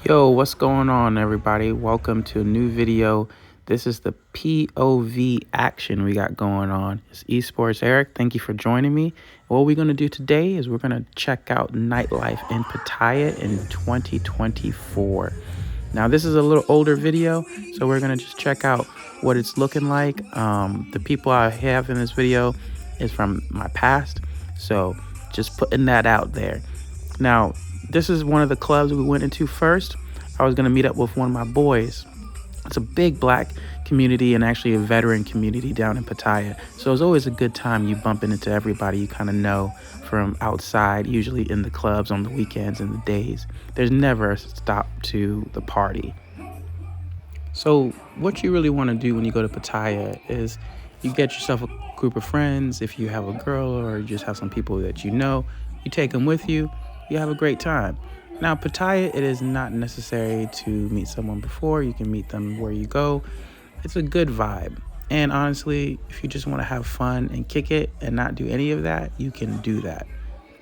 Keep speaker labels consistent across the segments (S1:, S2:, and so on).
S1: Yo, what's going on, everybody? Welcome to a new video. This is the POV action we got going on. It's Esports Eric. Thank you for joining me. What we're going to do today is we're going to check out nightlife in Pattaya in 2024. Now, this is a little older video, so we're going to just check out what it's looking like. The people I have in this video is from my past, so just putting that out there. Now, this is one of the clubs we went into first. I was going to meet up with one of my boys. It's a big black community and actually a veteran community down in Pattaya. So it's always a good time. You bumping into everybody you kind of know from outside, usually in the clubs on the weekends and the days. There's never a stop to the party. So what you really want to do when you go to Pattaya is you get yourself a group of friends. If you have a girl or you just have some people that you know, you take them with you. You have a great time. Now, Pattaya, it is not necessary to meet someone before. You can meet them where you go. It's a good vibe. And honestly, if you just want to have fun and kick it and not do any of that, you can do that.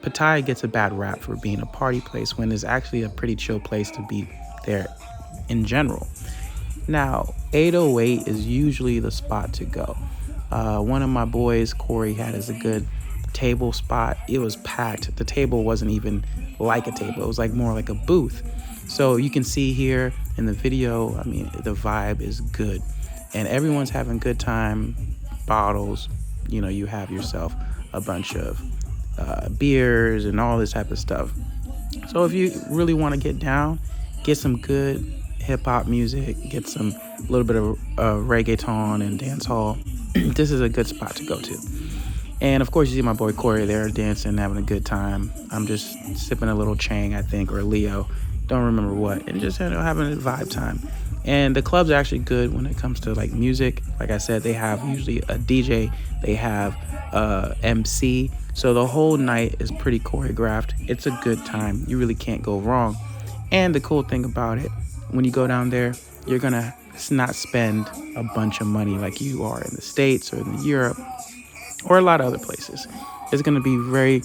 S1: Pattaya gets a bad rap for being a party place when it's actually a pretty chill place to be there in general. Now, 808 is usually the spot to go. One of my boys, Corey, had as a good table spot. It was packed. The table wasn't even like a table. It was like more like a booth. So you can see here in the video, I mean, the vibe is good and everyone's having a good time. Bottles, you have yourself a bunch of beers and all this type of stuff. So if you really want to get down, get some good hip hop music, get some little bit of reggaeton and dance hall. This is a good spot to go to. And of course, you see my boy Corey there dancing, having a good time. I'm just sipping a little Chang, I think, or Leo, don't remember what, and just having a vibe time. And the club's actually good when it comes to like music. Like I said, they have usually a DJ, they have MC, so the whole night is pretty choreographed. It's a good time. You really can't go wrong. And the cool thing about it, when you go down there, you're gonna not spend a bunch of money like you are in the States or in Europe or a lot of other places. It's going to be very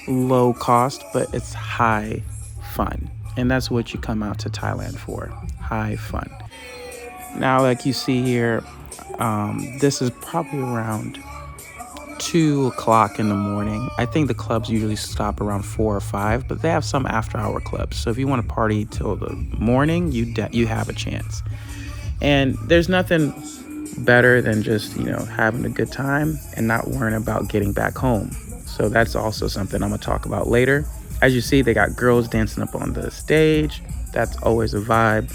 S1: low cost, but it's high fun. And that's what you come out to Thailand for, high fun. Now, like you see here, this is probably around 2 o'clock in the morning. I think the clubs usually stop around 4 or 5, but they have some after hour clubs. So if you want to party till the morning, you have a chance. And there's nothing better than just having a good time and not worrying about getting back home. So that's also something I'm gonna talk about later. As you see, they got girls dancing up on the stage. That's always a vibe.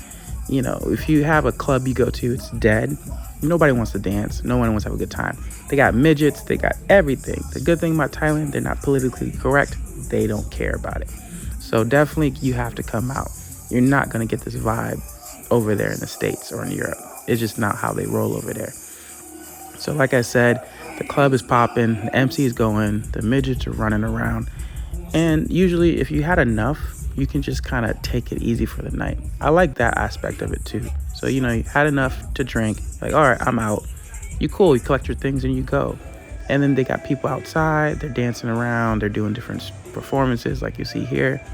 S1: If you have a club you go to, it's dead. Nobody wants to dance. No one wants to have a good time. They got midgets, they got everything. The good thing about Thailand, they're not politically correct. They don't care about it. So definitely you have to come out. You're not gonna get this vibe over there in the States or in Europe. It's just not how they roll over there. So like I said, the club is popping, the MC is going, the midgets are running around. And usually if you had enough, you can just kind of take it easy for the night. I like that aspect of it too. So, you had enough to drink, like, all right, I'm out. You cool, you collect your things and you go. And then they got people outside, they're dancing around, they're doing different performances like you see here.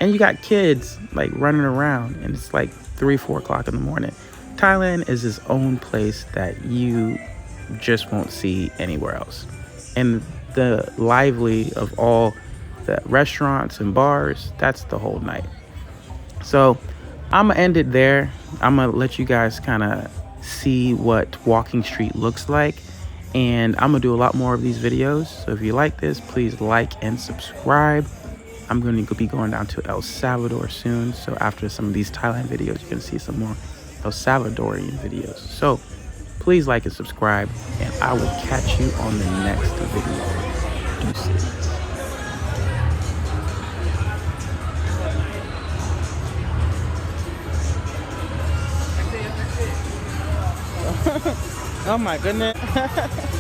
S1: And you got kids like running around and it's like 3, 4 o'clock in the morning. Thailand is its own place that you just won't see anywhere else. And the lively of all the restaurants and bars, that's the whole night. So I'm gonna end it there. I'm gonna let you guys kind of see what walking street looks like. And I'm gonna do a lot more of these videos. So if you like this, please like and subscribe. I'm going to be going down to El Salvador soon. So after some of these Thailand videos, you can see some more El Salvadorian videos. So please like and subscribe, and I will catch you on the next video. Deuces. Oh my goodness.